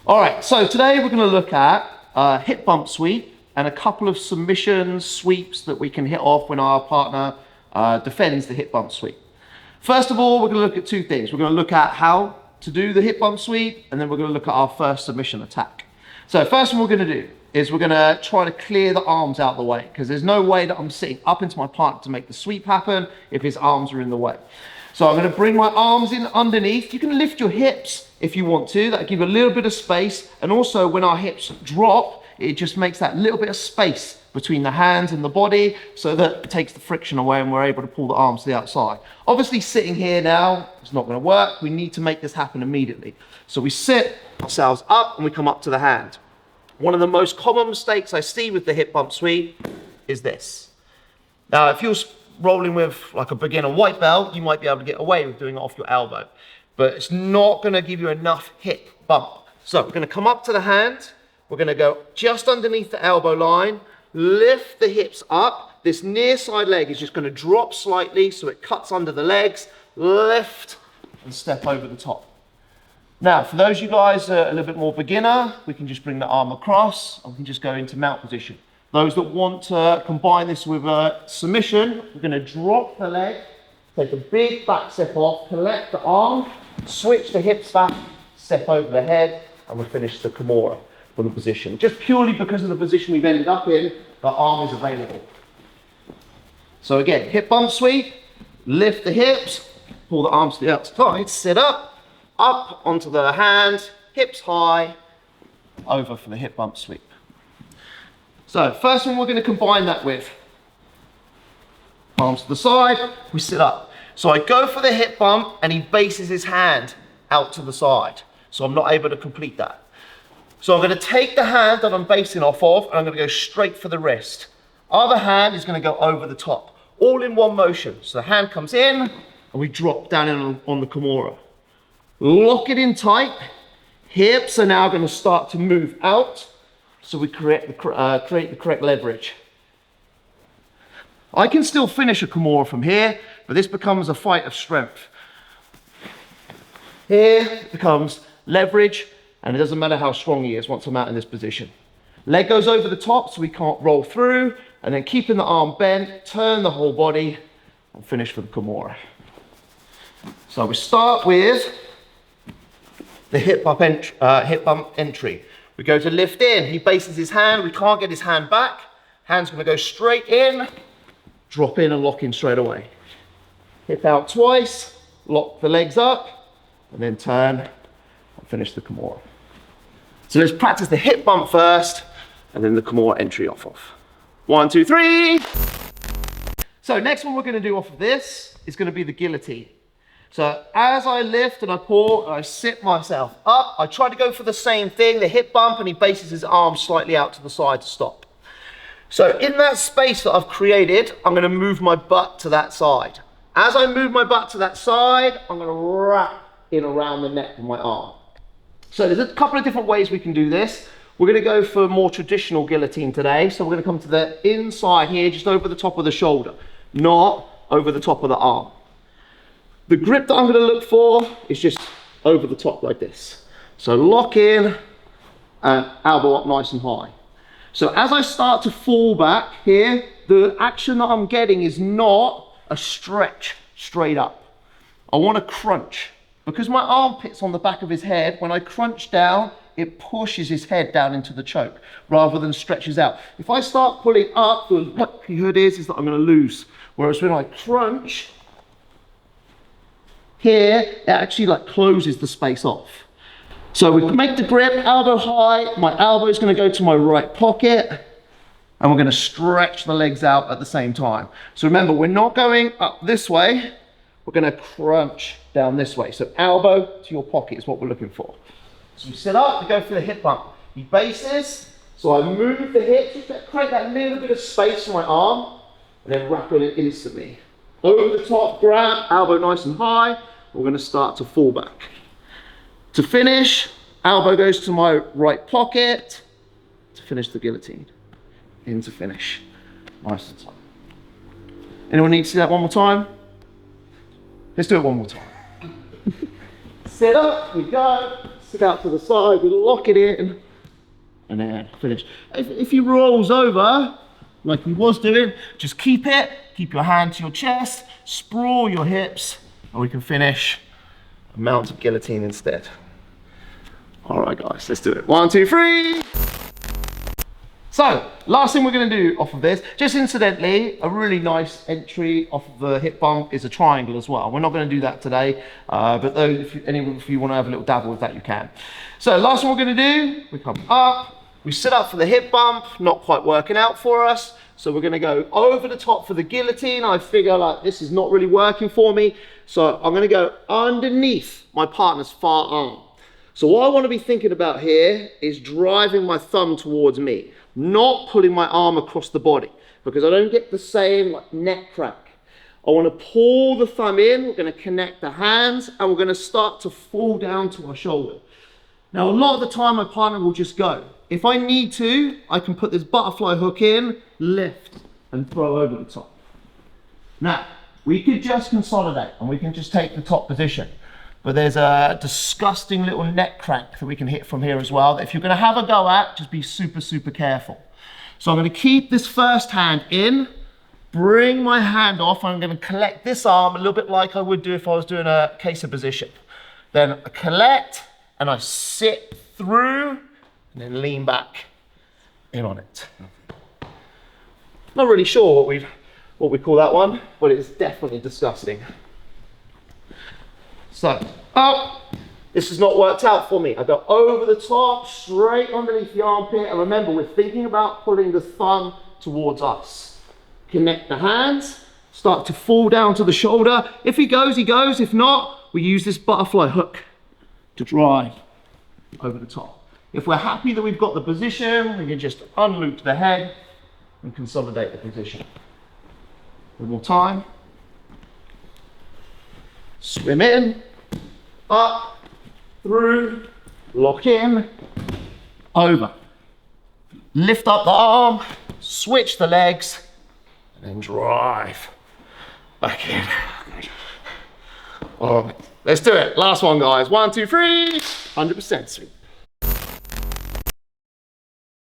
All right, so today we're going to look at hip bump sweep and a couple of submission sweeps that we can hit off when our partner defends the hip bump sweep. First of all, we're going to look at two things. We're going to look at how to do the hip bump sweep, and then we're going to look at our first submission attack. So first one we're going to do is we're going to try to clear the arms out of the way, because there's no way that I'm sitting up into my partner to make the sweep happen if his arms are in the way. So I'm going to bring my arms in underneath. You can lift your hips if you want to. That'll give you a little bit of space. And also when our hips drop, it just makes that little bit of space between the hands and the body so that it takes the friction away and we're able to pull the arms to the outside. Obviously sitting here now, it's not going to work. We need to make this happen immediately. So we sit ourselves up and we come up to the hand. One of the most common mistakes I see with the hip bump sweep is this. Now, if you're rolling with like a beginner white belt, you might be able to get away with doing it off your elbow, but it's not going to give you enough hip bump. So we're going to come up to the hand, we're going to go just underneath the elbow line, lift the hips up. This near side leg is just going to drop slightly so it cuts under the legs, lift and step over the top. Now, for those of you guys a little bit more beginner, we can just bring the arm across and we can just go into mount position. Those that want to combine this with a submission, we're going to drop the leg, take a big back step off, collect the arm, switch the hips back, step over the head, and we'll finish the Kimura from the position. Just purely because of the position we've ended up in, the arm is available. So again, hip bump sweep, lift the hips, pull the arms to the outside, sit up onto the hand, hips high, over for the hip bump sweep. So first one we're going to combine that with arms to the side, we sit up. So I go for the hip bump and he bases his hand out to the side. So I'm not able to complete that. So I'm going to take the hand that I'm basing off of and I'm going to go straight for the wrist. Other hand is going to go over the top, all in one motion. So the hand comes in and we drop down in on the Kimura. Lock it in tight. Hips are now going to start to move out. So we create the correct leverage. I can still finish a Kimura from here, but this becomes a fight of strength. Here it becomes leverage, and it doesn't matter how strong he is once I'm out in this position. Leg goes over the top so we can't roll through, and then keeping the arm bent, turn the whole body, and finish for the Kimura. So we start with the hip bump entry. We go to lift in, he bases his hand, we can't get his hand back. Hand's gonna go straight in, drop in and lock in straight away. Hip out twice, lock the legs up, and then turn and finish the Kimura. So let's practice the hip bump first, and then the Kimura entry off of. 1, 2, 3. So next one we're gonna do off of this is gonna be the guillotine. So as I lift and I pull and I sit myself up, I try to go for the same thing, the hip bump, and he bases his arm slightly out to the side to stop. So in that space that I've created, I'm going to move my butt to that side. As I move my butt to that side, I'm going to wrap in around the neck with my arm. So there's a couple of different ways we can do this. We're going to go for more traditional guillotine today. So we're going to come to the inside here, just over the top of the shoulder, not over the top of the arm. The grip that I'm going to look for is just over the top like this. So lock in and elbow up nice and high. So as I start to fall back here, the action that I'm getting is not a stretch straight up. I want to crunch. Because my armpit's on the back of his head, when I crunch down, it pushes his head down into the choke rather than stretches out. If I start pulling up, the likelihood is that I'm going to lose. Whereas when I crunch, here, it actually like closes the space off. So we make the grip, elbow high, my elbow is going to go to my right pocket, and we're going to stretch the legs out at the same time. So remember, we're not going up this way, we're going to crunch down this way. So elbow to your pocket is what we're looking for. So we sit up, we go for the hip bump. He bases, so I move the hips, just to create that little bit of space for my arm, and then wrap it in instantly. Over the top, grab, elbow nice and high. We're going to start to fall back. To finish, elbow goes to my right pocket to finish the guillotine. In to finish. Nice and tight. Anyone need to see that one more time? Let's do it one more time. Sit up, we go. stick out to the side, we lock it in, and then finish. If he rolls over, like he was doing, just keep your hand to your chest, sprawl your hips, and we can finish a mounted guillotine instead. All right, guys, let's do it. 1, 2, 3. So, last thing we're going to do off of this, just incidentally, a really nice entry off of the hip bump is a triangle as well. We're not going to do that today, but though if you want to have a little dabble with that, you can. So, last thing we're going to do, we come up, we sit up for the hip bump, not quite working out for us. So we're going to go over the top for the guillotine. I figure like this is not really working for me. So I'm going to go underneath my partner's far arm. So what I want to be thinking about here is driving my thumb towards me, not pulling my arm across the body, because I don't get the same like neck crack. I want to pull the thumb in, we're going to connect the hands, and we're going to start to fall down to our shoulder. Now, a lot of the time my partner will just go. If I need to, I can put this butterfly hook in, lift, and throw over the top. Now, we could just consolidate, and we can just take the top position. But there's a disgusting little neck crank that we can hit from here as well, that if you're going to have a go at, just be super, super careful. So I'm going to keep this first hand in, bring my hand off, and I'm going to collect this arm a little bit like I would do if I was doing a kesa position. Then I collect, and I sit through, and then lean back in on it. Not really sure what we call that one, but it's definitely disgusting. So, this has not worked out for me. I go over the top, straight underneath the armpit, and remember, we're thinking about pulling the thumb towards us. Connect the hands, start to fall down to the shoulder. If he goes, he goes. If not, we use this butterfly hook to drive over the top. If we're happy that we've got the position, we can just unloop the head and consolidate the position. One more time. Swim in, up, through, lock in, over. Lift up the arm, switch the legs, and then drive back in. All right, let's do it. Last one, guys. 1, 2, 3, 100% sweep.